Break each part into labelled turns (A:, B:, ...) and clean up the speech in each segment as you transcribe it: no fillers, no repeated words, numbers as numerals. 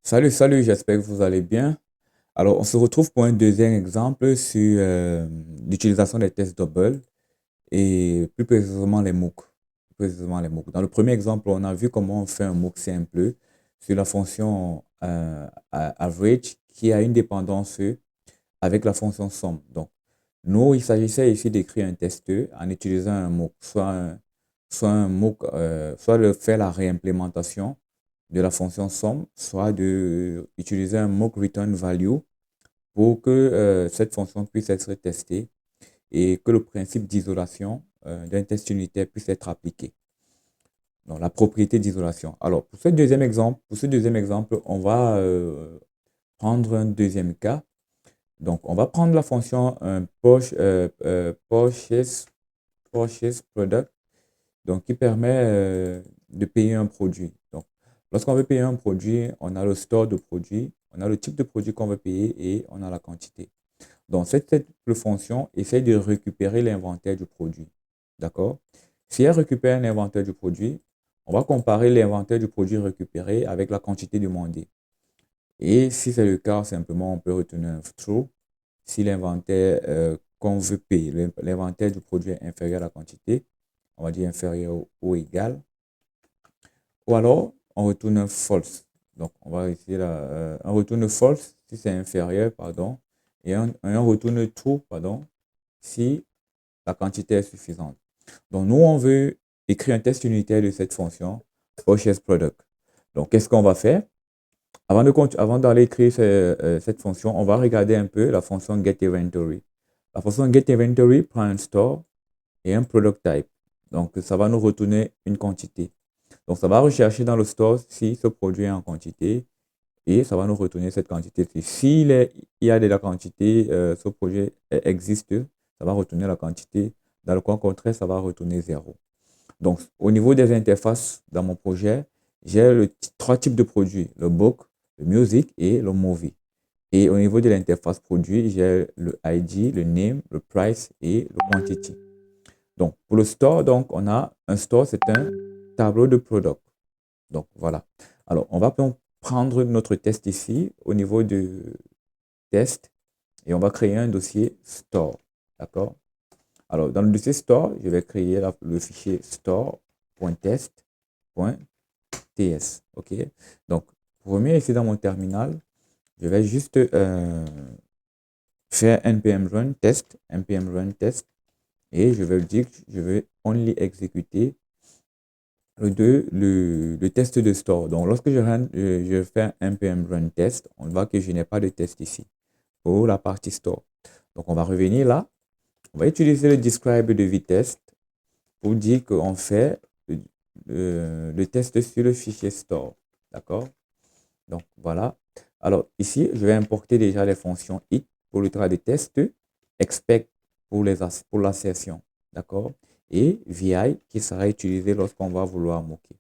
A: Salut, j'espère que vous allez bien. Alors, on se retrouve pour un deuxième exemple sur l'utilisation des tests double et plus précisément les MOOC. Plus précisément les MOOC. Dans le premier exemple, on a vu comment on fait un MOOC simple sur la fonction average qui a une dépendance avec la fonction sum. Donc, nous, il s'agissait ici d'écrire un test en utilisant un MOOC, soit un MOOC, soit de faire la réimplémentation de la fonction sum, soit de utiliser un mock return value pour que cette fonction puisse être testée et que le principe d'isolation d'un test unitaire puisse être appliqué. Donc, la propriété d'isolation. Alors, pour ce deuxième exemple, on va prendre un deuxième cas. Donc, on va prendre la fonction purchase product, donc qui permet de payer un produit. Donc, lorsqu'on veut payer un produit, on a le store de produit, on a le type de produit qu'on veut payer et on a la quantité. Donc, cette simple fonction essaye de récupérer l'inventaire du produit. D'accord? Si elle récupère l'inventaire du produit, on va comparer l'inventaire du produit récupéré avec la quantité demandée. Et si c'est le cas, simplement, on peut retenir un true. Si l'inventaire qu'on veut payer, l'inventaire du produit est inférieur à la quantité, on va dire inférieur ou égal. Ou alors, on retourne un false. Donc, on va essayer là, un retourne false si c'est inférieur, pardon, et un retourne true, pardon, si la quantité est suffisante. Donc, nous, on veut écrire un test unitaire de cette fonction purchase product. Donc, qu'est-ce qu'on va faire? Avant d'aller écrire cette fonction, on va regarder un peu la fonction getInventory. La fonction getInventory prend un store et un product type. Donc, ça va nous retourner une quantité. Donc, ça va rechercher dans le store si ce produit est en quantité et ça va nous retourner cette quantité. S'il il y a de la quantité, ce projet existe, ça va retourner la quantité. Dans le cas contraire, ça va retourner 0. Donc, au niveau des interfaces dans mon projet, j'ai trois types de produits, le book, le music et le movie. Et au niveau de l'interface produit, j'ai le ID, le name, le price et le quantity. Donc, pour le store, donc, on a un store, c'est un tableau de product. Donc, voilà. Alors, on va prendre notre test ici au niveau du test et on va créer un dossier store. D'accord? Alors, dans le dossier store, je vais créer le fichier store.test.ts. OK? Donc, pour revenir ici dans mon terminal, je vais juste faire npm run test, et je vais dire que je vais only exécuter le test de store. Donc, lorsque je fais un npm run test, on voit que je n'ai pas de test ici pour la partie store. Donc, on va revenir là. On va utiliser le describe de vitesse pour dire qu'on fait le test sur le fichier store. D'accord? Donc, voilà. Alors, ici, je vais importer déjà les fonctions it pour le travail de test, expect pour la session. D'accord? Et vi qui sera utilisé lorsqu'on va vouloir moquer.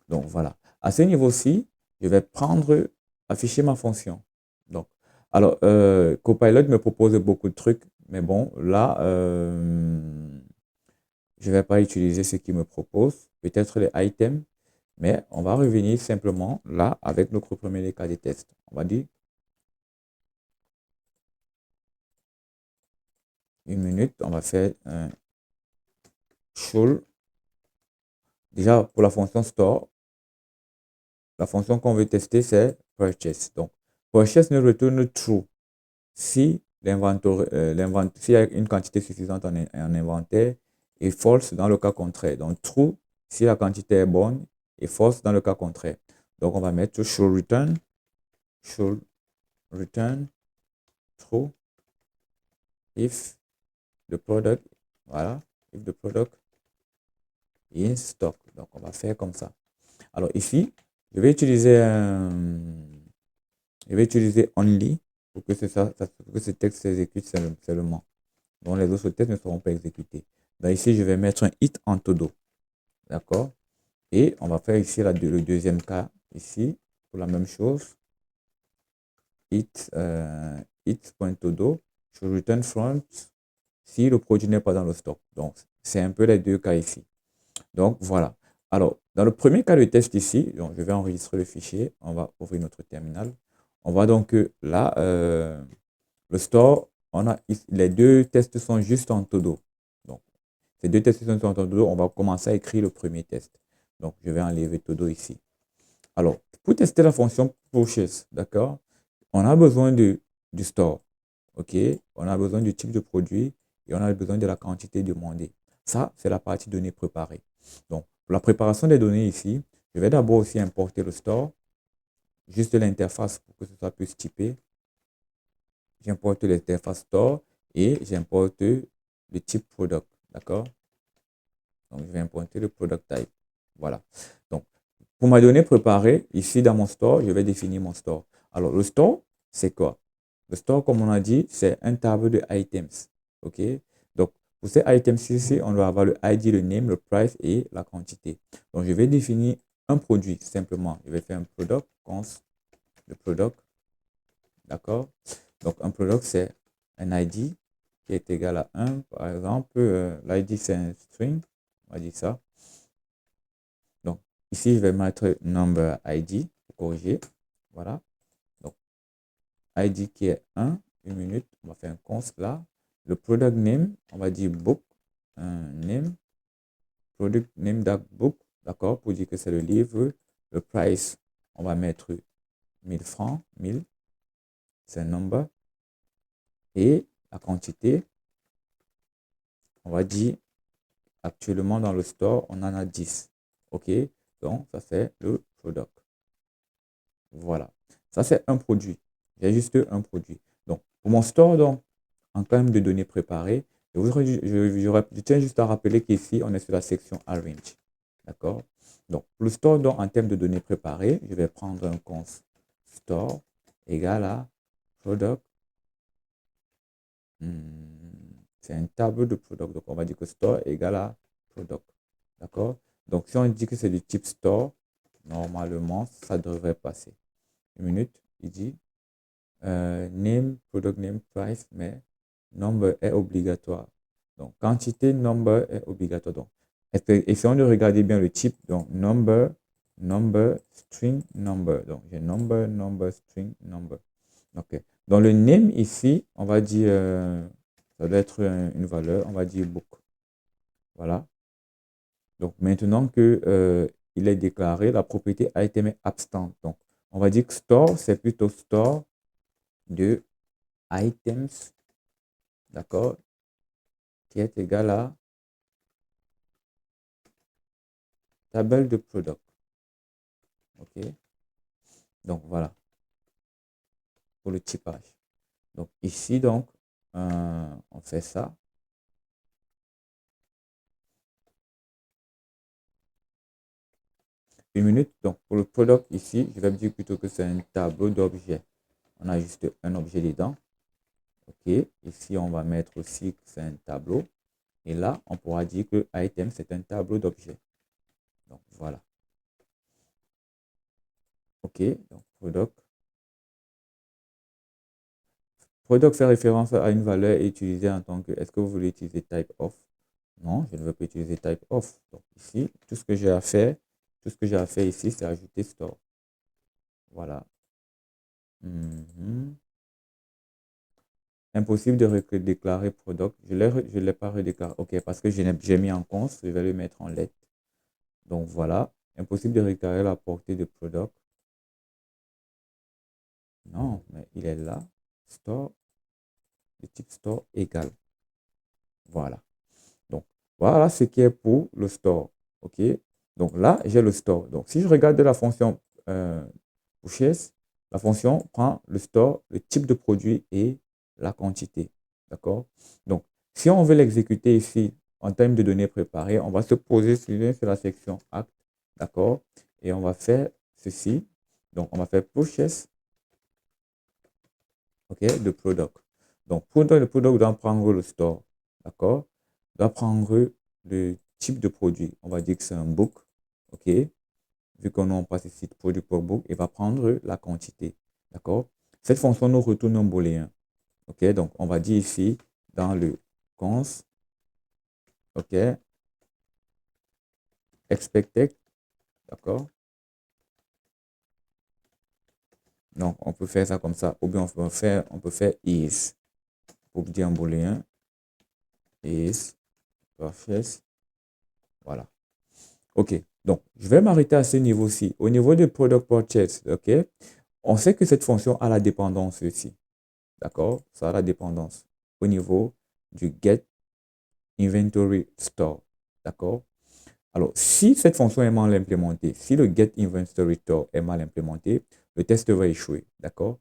A: Donc, voilà. À ce niveau-ci, je vais afficher ma fonction. Donc, alors, Copilot me propose beaucoup de trucs, mais bon, là, je ne vais pas utiliser ce qu'il me propose, peut-être les items, mais on va revenir simplement là avec notre premier cas de test. On va dire une minute, on va faire un show. Déjà, pour la fonction store, la fonction qu'on veut tester, c'est purchase. Donc, purchase nous retourne true si s'il y a une quantité suffisante en inventaire et false dans le cas contraire. Donc, true si la quantité est bonne et false dans le cas contraire. Donc, on va mettre should return true if the product, voilà, if the product is in stock. Donc, on va faire comme ça. Alors, ici, je vais utiliser only pour que pour que ce texte s'exécute seulement. Donc, les autres tests ne seront pas exécutés. Donc, ici, je vais mettre un hit en todo. D'accord? Et on va faire ici le deuxième cas, ici, pour la même chose. Hit.todo, should return front si le produit n'est pas dans le stock. Donc, c'est un peu les deux cas ici. Donc, voilà. Alors, dans le premier cas de test ici, donc je vais enregistrer le fichier. On va ouvrir notre terminal. On voit donc que là, le store, les deux tests sont juste en todo. Donc, ces deux tests sont en todo. On va commencer à écrire le premier test. Donc, je vais enlever todo ici. Alors, pour tester la fonction purchase, d'accord, on a besoin du store. OK? On a besoin du type de produit et on a besoin de la quantité demandée. Ça, c'est la partie données préparées. Donc, pour la préparation des données ici, je vais d'abord aussi importer le store, juste l'interface pour que ce soit plus typé. J'importe l'interface store et j'importe le type product. D'accord? Donc, je vais importer le product type. Voilà. Donc, pour ma donnée préparée, ici dans mon store, je vais définir mon store. Alors, le store, c'est quoi? Le store, comme on a dit, c'est un tableau de items. OK? Donc, pour ces items ici, on doit avoir le ID, le name, le price et la quantité. Donc, je vais définir un produit simplement. Je vais faire un product, const, le product. D'accord? Donc, un product, c'est un ID qui est égal à 1. Par exemple, l'ID, c'est un string. On va dire ça. Donc, ici, je vais mettre number ID pour corriger. Voilà. Donc, ID qui est 1, une minute. On va faire un const là. Le product name, on va dire book, name, product name book, d'accord, pour dire que c'est le livre. Le price, on va mettre 1000 francs, 1000, c'est un number. Et la quantité, on va dire actuellement dans le store, on en a 10. OK, donc ça c'est le product. Voilà, ça c'est un produit. J'ai juste un produit. Donc, pour mon store, donc, en termes de données préparées, je tiens juste à rappeler qu'ici, on est sur la section Arrange. D'accord? Donc, pour le store, donc, en termes de données préparées, je vais prendre un const store égal à product. C'est un tableau de product. Donc, on va dire que store égal à product. D'accord? Donc, si on dit que c'est du type store, normalement, ça devrait passer. Une minute, il dit name, product name, price, mais number est obligatoire. Donc, quantité number est obligatoire. Donc, essayons de regarder bien le type. Donc, number, string, number. Donc, j'ai number, string, number. OK. Dans le name ici, on va dire, ça doit être une valeur, on va dire book. Voilà. Donc, maintenant que il est déclaré, la propriété item est absente. Donc, on va dire que store, c'est plutôt store de items, d'accord, qui est égal à table de product. OK. Donc, voilà, pour le typage. Donc, ici, donc, on fait ça. Une minute. Donc, pour le product ici, je vais me dire plutôt que c'est un tableau d'objets. On a juste un objet dedans. OK. Ici, on va mettre aussi que c'est un tableau. Et là, on pourra dire que item, c'est un tableau d'objets. Donc, voilà. OK. Donc, product. Product fait référence à une valeur utilisée en tant que, est-ce que vous voulez utiliser type of? Non, je ne veux pas utiliser type of. Donc, ici, tout ce que j'ai à faire, ici, c'est ajouter store. Voilà. Impossible de déclarer product. Je ne l'ai pas redéclaré. OK, parce que j'ai mis en const, je vais le mettre en lettres. Donc, voilà. Impossible de déclarer la portée de product. Non, mais il est là. Store, le type store égal. Voilà. Donc, voilà ce qui est pour le store. OK. Donc là, j'ai le store. Donc, si je regarde la fonction purchase, la fonction prend le store, le type de produit et la quantité. D'accord? Donc, si on veut l'exécuter ici en termes de données préparées, on va se poser sur la section Act. D'accord? Et on va faire ceci. Donc, on va faire purchase, OK, de product. Donc, pour le product, on doit prendre le store. D'accord? On doit prendre le type de produit. On va dire que c'est un book. OK? Vu qu'on a passe ici produit pour book, il va prendre la quantité. D'accord? Cette fonction nous retourne un booléen. OK? Donc, on va dire ici, dans le const, OK? Expected D'accord? Donc, on peut faire ça comme ça. Ou bien on peut faire is. Pour dire en booléen. Is. Purchase. Voilà. OK. Donc, je vais m'arrêter à ce niveau-ci. Au niveau de product purchase, OK? On sait que cette fonction a la dépendance ici. D'accord? Ça a la dépendance au niveau du get inventory store. D'accord? Alors, si cette fonction est mal implémentée, si le get inventory store est mal implémenté, le test va échouer. D'accord?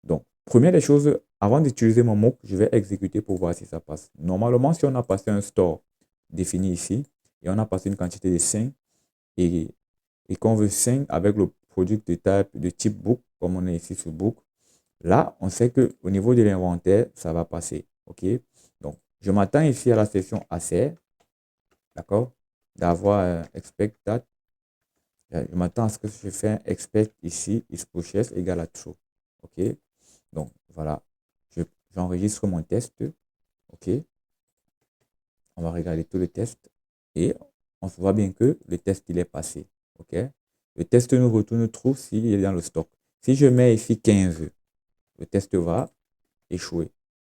A: Donc, première des choses, avant d'utiliser mon mock, je vais exécuter pour voir si ça passe. Normalement, si on a passé un store défini ici, et on a passé une quantité de 5, et qu'on veut 5 avec le produit de type book, comme on est ici sur book, là, on sait qu'au niveau de l'inventaire, ça va passer. OK? Donc, je m'attends ici à la section ACR, d'accord? D'avoir expect that. Je m'attends à ce que je fais un expect ici, is purchase égale à true. OK? Donc, voilà. J'enregistre mon test. OK? On va regarder tout le test. Et on se voit bien que le test, il est passé. OK? Le test nous retourne true s'il est dans le stock. Si je mets ici 15, le test va échouer.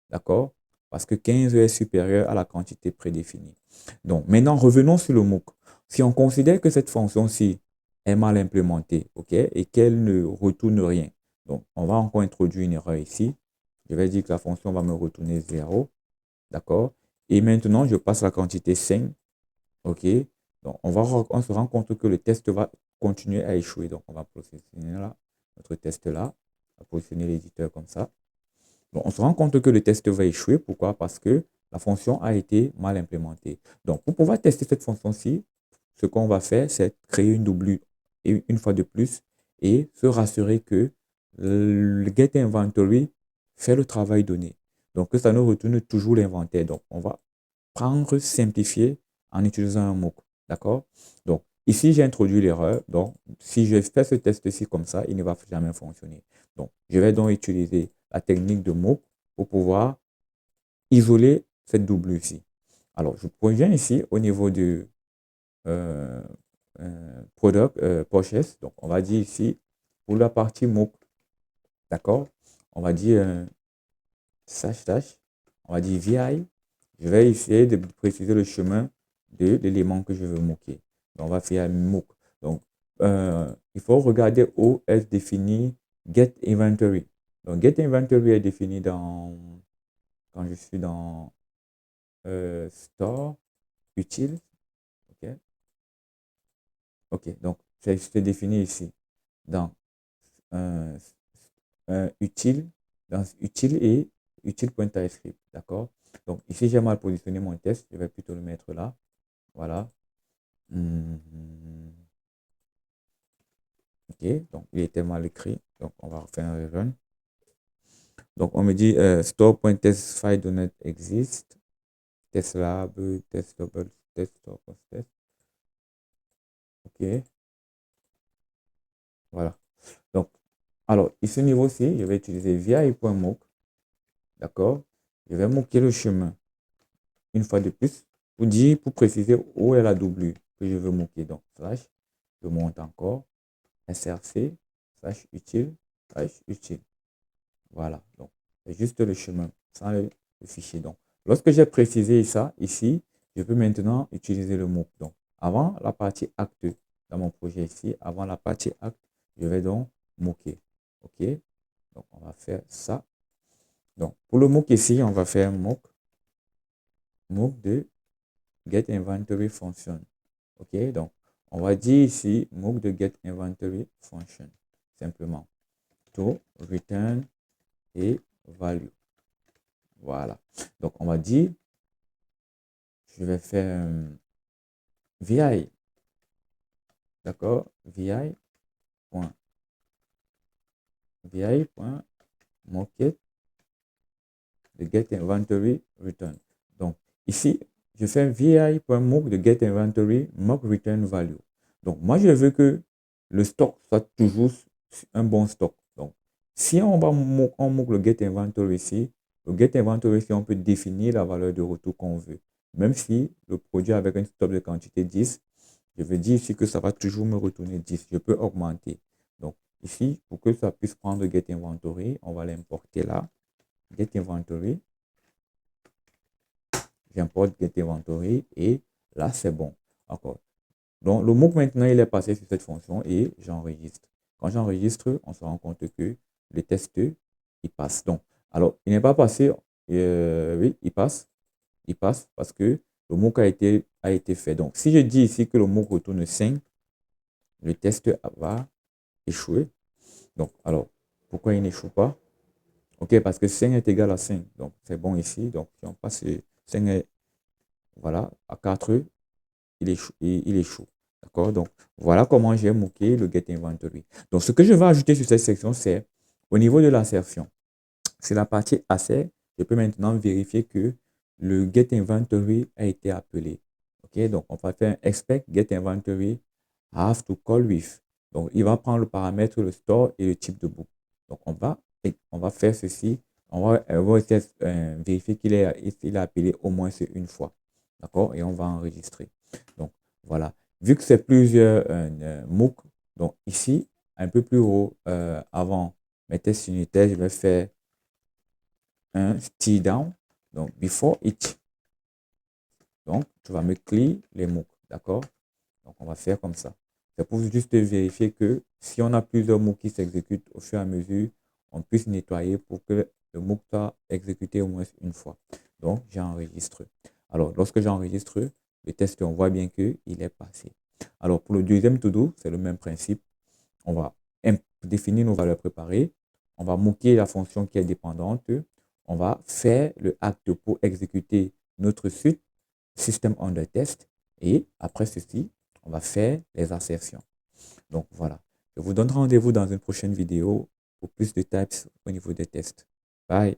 A: D'accord? Parce que 15 est supérieur à la quantité prédéfinie. Donc, maintenant, revenons sur le MOOC. Si on considère que cette fonction-ci est mal implémentée, OK, et qu'elle ne retourne rien, donc, on va encore introduire une erreur ici. Je vais dire que la fonction va me retourner 0. D'accord? Et maintenant, je passe la quantité 5. OK? Donc, on se rend compte que le test va continuer à échouer. Donc, on va positionner là, notre test là. On va positionner l'éditeur comme ça. Donc, on se rend compte que le test va échouer. Pourquoi? Parce que la fonction a été mal implémentée. Donc, pour pouvoir tester cette fonction-ci, ce qu'on va faire, c'est créer une double une fois de plus et se rassurer que le get inventory fait le travail donné. Donc, que ça nous retourne toujours l'inventaire. Donc, on va prendre, simplifier en utilisant un mock. D'accord? Donc, ici, j'ai introduit l'erreur. Donc, si je fais ce test-ci comme ça, il ne va jamais fonctionner. Donc, je vais donc utiliser la technique de mock pour pouvoir isoler cette double ici. Alors, je reviens ici au niveau du product purchase. Donc, on va dire ici, pour la partie mock, d'accord? On va dire slash slash, on va dire VI. Je vais essayer de préciser le chemin de l'élément que je veux moquer. Donc, on va faire mock. Donc, il faut regarder où est défini get inventory. Donc, get inventory est défini quand je suis dans store, utile. OK. OK. Donc, c'est défini ici dans euh, utile, dans utile et utile.typescript. D'accord? Donc, ici, j'ai mal positionné mon test. Je vais plutôt le mettre là. Voilà. OK. Donc, il était mal écrit. Donc, on va refaire un rerun. Donc, on me dit store.testFile.net existe. Test lab, test double, test store, test. OK. Voilà. Donc, alors, ici, niveau-ci, je vais utiliser vi.mock. D'accord? Je vais moquer le chemin une fois de plus pour préciser où est la doublure que je veux moquer. Donc, slash, je monte encore, src, slash utile, slash utile. Voilà. Donc, c'est juste le chemin sans le fichier. Donc, lorsque j'ai précisé ça ici, je peux maintenant utiliser le mock. Donc, avant la partie acte dans mon projet ici, avant la partie acte, je vais donc moquer. OK? Donc, on va faire ça. Donc, pour le mock ici, on va faire mock de get inventory function. OK? Donc, on va dire ici mock de get inventory function. Simplement. To return et value. Voilà. Donc, on va dire, je vais faire VI. D'accord? VI. VI.mocket de get inventory return. Donc, ici, je fais vi.mock de get inventory mock return value. Donc, moi, je veux que le stock soit toujours un bon stock. Donc, si on mock le get inventory ici, le get inventory ici, on peut définir la valeur de retour qu'on veut. Même si le produit avec un stop de quantité 10, Je veux dire ici que ça va toujours me retourner 10. Je peux augmenter. Donc, ici, pour que ça puisse prendre get inventory, on va l'importer là. Get inventory. J'importe get inventory et là, c'est bon. Encore. Donc, le MOOC maintenant, il est passé sur cette fonction et j'enregistre. Quand j'enregistre, on se rend compte que le test, il passe. Donc, alors, il n'est pas passé. Oui, il passe. Il passe parce que le MOOC a été fait. Donc, si je dis ici que le MOOC retourne 5, le test va échouer. Donc, alors, pourquoi il n'échoue pas? OK, parce que 5 est égal à 5. Donc, c'est bon ici. Donc, si on passe 5 est, voilà, à 4, il échoue. D'accord? Donc, voilà comment j'ai mooké le get inventory. Donc, ce que je vais ajouter sur cette section, c'est au niveau de l'assertion. C'est la partie assert. Je peux maintenant vérifier que le get inventory a été appelé. OK? Donc, on va faire un expect get inventory have to call with. Donc, il va prendre le paramètre, le store et le type de book. Donc, on va faire ceci. On va vérifier qu'il a appelé au moins une fois. D'accord? Et on va enregistrer. Donc, voilà. Vu que c'est plusieurs MOOC, donc ici, un peu plus haut, avant mes tests unitaires, je vais faire un style down. Donc, before each. Donc, tu vas me clear les MOOC. D'accord? Donc, on va faire comme ça. C'est pour juste vérifier que si on a plusieurs MOOC qui s'exécutent au fur et à mesure, on puisse nettoyer pour que le MOOC soit exécuté au moins une fois. Donc, j'enregistre. Alors, lorsque j'enregistre le test, on voit bien qu'il est passé. Alors, pour le deuxième to-do, c'est le même principe. On va définir nos valeurs préparées. On va mooker la fonction qui est dépendante. On va faire le acte pour exécuter notre suite système under test. Et après ceci, on va faire les assertions. Donc voilà. Je vous donne rendez-vous dans une prochaine vidéo pour plus de types au niveau des tests. Bye.